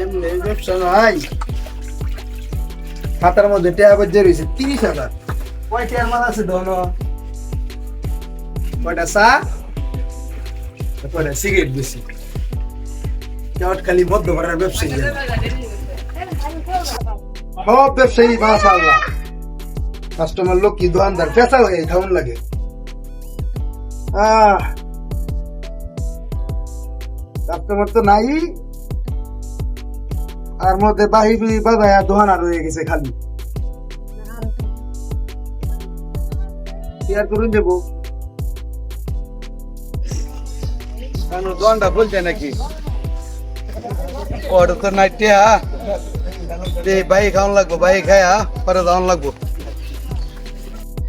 এমনি ব্যবসা নাই। খাতার মধ্যে টাকা বাজে রয়েছে 30,000। কয় টাকার মাল আছে ধরো? কয়টা চা, কয়টা সিগারেট বেশি। কেমন খালি মধ্যপাড়ার ব্যবসায়ী, সব ব্যবসায়ী মাশাআল্লাহ। কাস্টমার লোক কি দোকানদার পেশা হয়ে কেমন লাগে। কাস্টমার তো নাই, আর মধ্যে বাহিবি বাজায় দোকান আর হয়ে গেছে খালি। কি আর করুন যাবো, কারণ দোকানটা খুলছে নাকি ওটা তো নাই টিয়া। বাই খাওয়ান লাগবো, বাই খায়া পরে দাওয়ান লাগবো।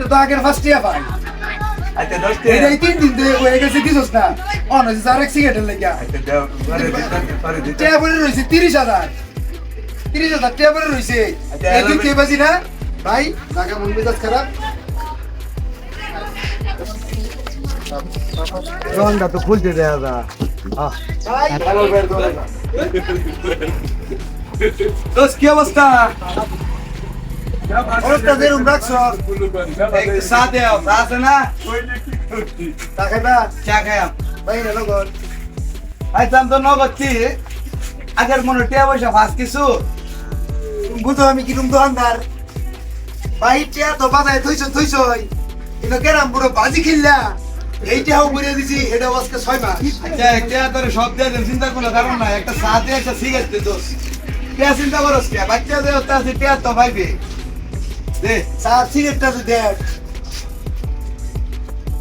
তো আগের ফার্স্ট টিয়া পাই এটাই 3 দিন ধরে হয়ে গেছে দিছস না। অন হইছে আরেক সিগারেটের লাগা টিয়া বলে রইছে 30,000। 30,000 টিয়া বলে রইছে। এই তুই কে বাজি না ভাই, টাকা মন মেজাজ খারাপ। দোকানটা তো খুলতে দেয়া যা। ভালো বের দোকান। দোস্ত কি অবস্থা? অবস্থা যেরকম রাখছো একটু চা দেও। চা আছে না? চা খাইবা? চা খাইয়া ভাই নগদ আইতাম তো নগদ। কি আগের মনে টিয়া পয়সা ফাঁস কিছু বুঝো। আমি কিরম দোকানদার ভাই, টিয়া তো বাজায় থইছ কিন্তু কেরাম পুরো বাজি খেললা। এইটাও করে দিছি, এটা আজকে 6 মাস। আচ্ছা একটা তোরে সব দিয়ে দেন, চিন্তা কোনো কারণ নাই। একটা চা দিয়ে একটা সিগারেট দে দোস। কে চিন্তা করস কে? বাচ্চা দে ওটা আছে টিয়া তো ভাইবে দে। চা সিগারেটটা দেখ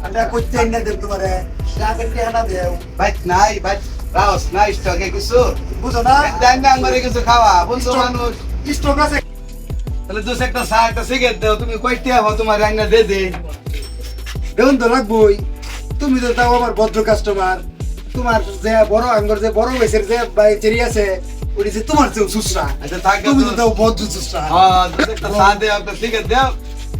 আমরা কইতে না দেব তোমারে। চা করতে না দেও ভাই। নাই ভাই রাওস নাই স্টকে কিছু বুঝো না। টাইম না আমারে কিছু খাওয়া বন্ধু মানুষ স্টক আছে। তাহলে দোস একটা চা একটা সিগারেট দাও। তুমি কইতে হবো তোমার রান্না দে দে। দেখুন তো লাগবই। তুমি তো তাও আমার ভদ্র কাস্টমার। তোমার যে বড় আঙ্গর যে বড় বেসের যে চেরি আছে ওই যে তোমার যে সুসরা। আচ্ছা থাক, তুমি তো তাও ভদ্র সুসরা। হ্যাঁ একটা চা দে একটা সিগারেট দাও,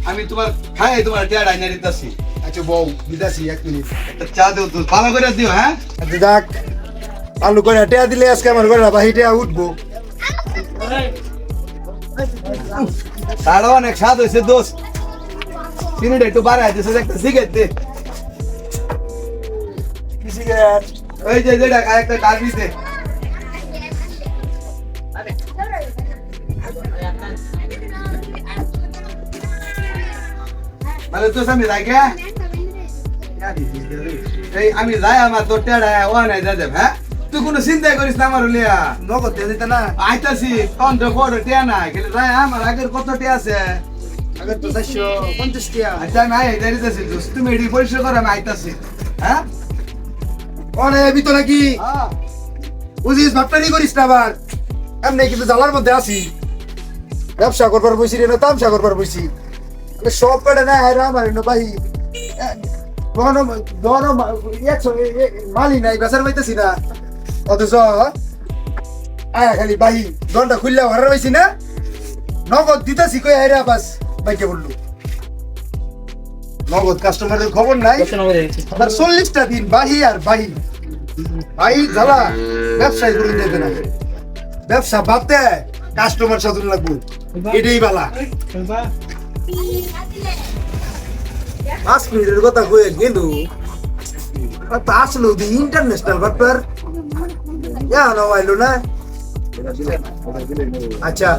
আমি তোমার খাই তোমার টিয়া রাইনা দিতাছি। আচ্ছা বউ দিতাছি 1 মিনিট। একটা চা দাও তো ভালো করে দিও। হ্যাঁ আচ্ছা যাক, আলু করে টিয়া দিলে আজকে আমার ঘরে বাহি টিয়া উঠবো। তাড়া অনেক স্বাদ হয়েছে দোস্ত। চিনিটা একটু বাড়াই দিছে। একটা সিগারেট দে। কি সিগারেট? ওই যে যেটা একটা কার্বি দে। মানে তো সামনে যাই কে? এই আমি যাই, আমার তোর টেড়া ও নাই যা দেব। হ্যাঁ তুই কোনো চিন্তাই করিস না। আমার লিয়া নগদ দিয়ে দিতে না আইতাছি। তখন তো বড় টিয়া নাই গেলে যাই। আমার আগের কত টিয়া আছে? আগের তো 450 টিয়া। আচ্ছা আমি যাইতেছি, তুমি এটি পরিষ্কার করো, আমি আইতাছি। হ্যাঁ অনে ভিতর নাকি বুঝিস ভাবটারি করিস না আবার। এমনি কিন্তু জ্বালার মধ্যে আছি। ব্যবসা করবার বসি রে না তামসা করবার বসি। সব কটা না আমার ভাই মালি নাই বেচার পাইতেছি না। অথচ আয়া খালি বাহি দনটা খুললে ঘরে পাইছি না। নগদ দিতেছি কই আইরা বাস বাইকে বললো। নগদ কাস্টমারের খবর নাই। আবার 40টা দিন বাহি আর বাহি ভাই জ্বালা। ব্যবসায় করে দেবে না, ব্যবসা বাদতে কাস্টমার সাধন লাগবো, এটাই বালা। 5 মিনিটের কথা কয়ে গেল আসলো ইন্টারন্যাশনাল ব্যাপার। আইলো না। আচ্ছা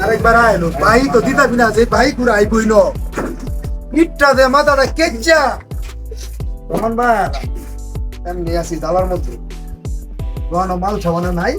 আরেকবার আইলো ভাই তো দিতাবি না যে ভাই পুরো আইবই ন। ইটটা দে মাথাটা কেচ্চা তখন বা এমনি আসি দালার মধ্যে মাল ছাবানো নাই।